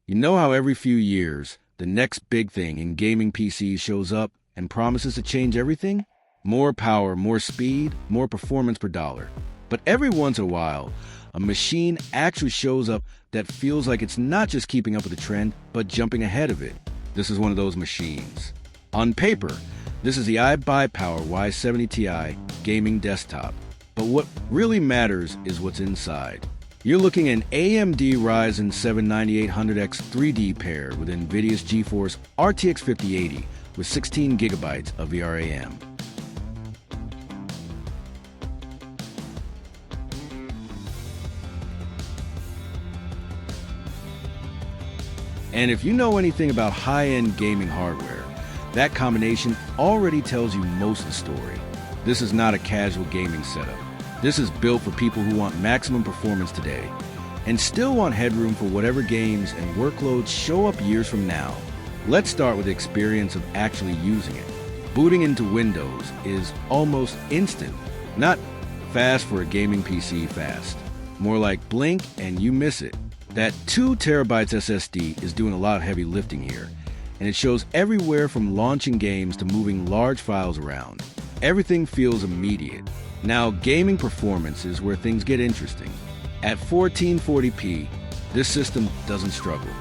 You know how every few years, the next big thing in gaming PCs shows up and promises to change everything? More power, more speed, more performance per dollar. But every once in a while, a machine actually shows up that feels like it's not just keeping up with the trend, but jumping ahead of it. This is one of those machines. On paper, this is the iBUYPOWER Y70 Ti gaming desktop. But what really matters is what's inside. You're looking at an AMD Ryzen 7 9800X 3D paired with NVIDIA's GeForce RTX 5080 with 16 gigabytes of VRAM. And if you know anything about high-end gaming hardware, that combination already tells you most of the story. This is not a casual gaming setup. This is built for people who want maximum performance today and still want headroom for whatever games and workloads show up years from now. Let's start with the experience of actually using it. Booting into Windows is almost instant. Not fast for a gaming PC fast. More like blink and you miss it. That 2 terabytes SSD is doing a lot of heavy lifting here, and it shows everywhere from launching games to moving large files around. Everything feels immediate. Now, gaming performance is where things get interesting. At 1440p, this system doesn't struggle.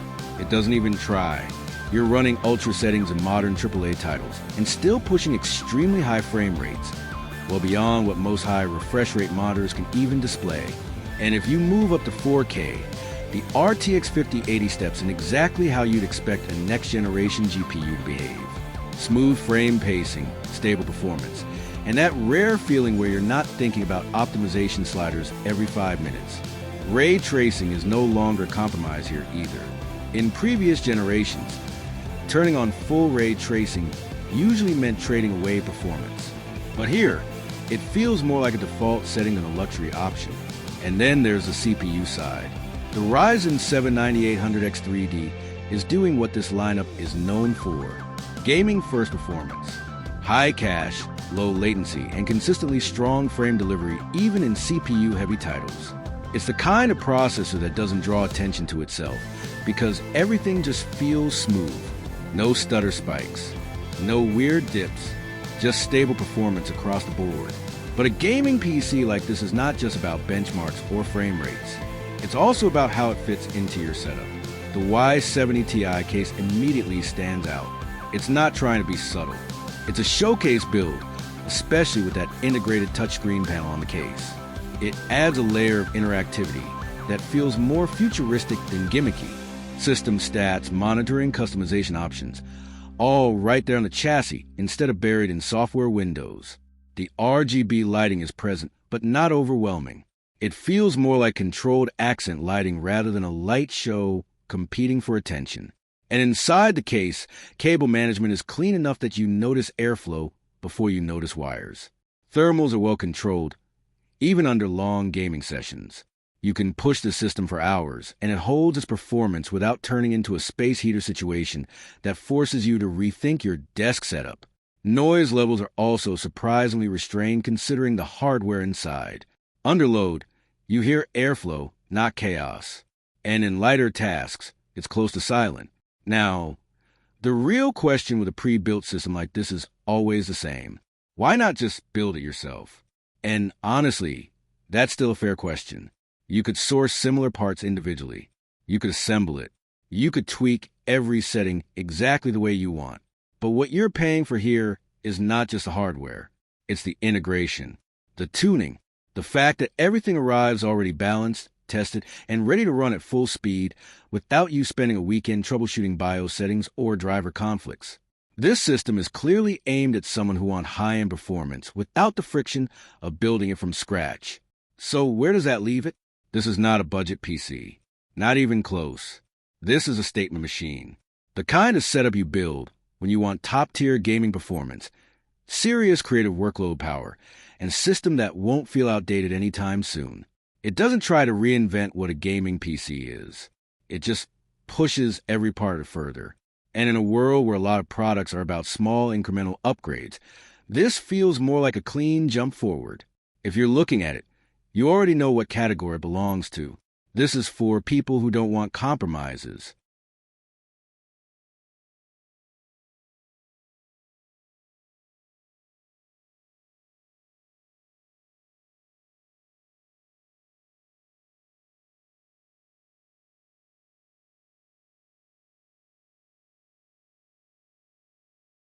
It doesn't even try. You're running ultra settings in modern AAA titles and still pushing extremely high frame rates, well beyond what most high refresh rate monitors can even display. And if you move up to 4K, the RTX 5080 steps in exactly how you'd expect a next-generation GPU to behave. Smooth frame pacing, stable performance, and that rare feeling where you're not thinking about optimization sliders every 5 minutes. Ray tracing is no longer compromised here either. In previous generations, turning on full ray tracing usually meant trading away performance. But here, it feels more like a default setting than a luxury option. And then there's the CPU side. The Ryzen 7 9800X 3D is doing what this lineup is known for: gaming-first performance, high cache, low latency, and consistently strong frame delivery even in CPU-heavy titles. It's the kind of processor that doesn't draw attention to itself because everything just feels smooth. No stutter spikes, no weird dips, just stable performance across the board. But a gaming PC like this is not just about benchmarks or frame rates. It's also about how it fits into your setup. The Y70 Ti case immediately stands out. It's not trying to be subtle. It's a showcase build, especially with that integrated touchscreen panel on the case. It adds a layer of interactivity that feels more futuristic than gimmicky. System stats, monitoring, customization options, all right there on the chassis instead of buried in software windows. The RGB lighting is present, but not overwhelming. It feels more like controlled accent lighting rather than a light show competing for attention. And inside the case, cable management is clean enough that you notice airflow before you notice wires. Thermals are well controlled, even under long gaming sessions. You can push the system for hours, and it holds its performance without turning into a space heater situation that forces you to rethink your desk setup. Noise levels are also surprisingly restrained considering the hardware inside. Under load, you hear airflow, not chaos. And in lighter tasks, it's close to silent. Now, the real question with a pre-built system like this is always the same. Why not just build it yourself? And honestly, that's still a fair question. You could source similar parts individually. You could assemble it. You could tweak every setting exactly the way you want. But what you're paying for here is not just the hardware. It's the integration, the tuning, the fact that everything arrives already balanced, tested, and ready to run at full speed without you spending a weekend troubleshooting BIOS settings or driver conflicts. This system is clearly aimed at someone who wants high-end performance without the friction of building it from scratch. So where does that leave it? This is not a budget PC. Not even close. This is a statement machine. The kind of setup you build when you want top-tier gaming performance, serious creative workload power, and system that won't feel outdated anytime soon. It doesn't try to reinvent what a gaming PC is. It just pushes every part of it further. And in a world where a lot of products are about small incremental upgrades, this feels more like a clean jump forward. If you're looking at it, you already know what category it belongs to. This is for people who don't want compromises.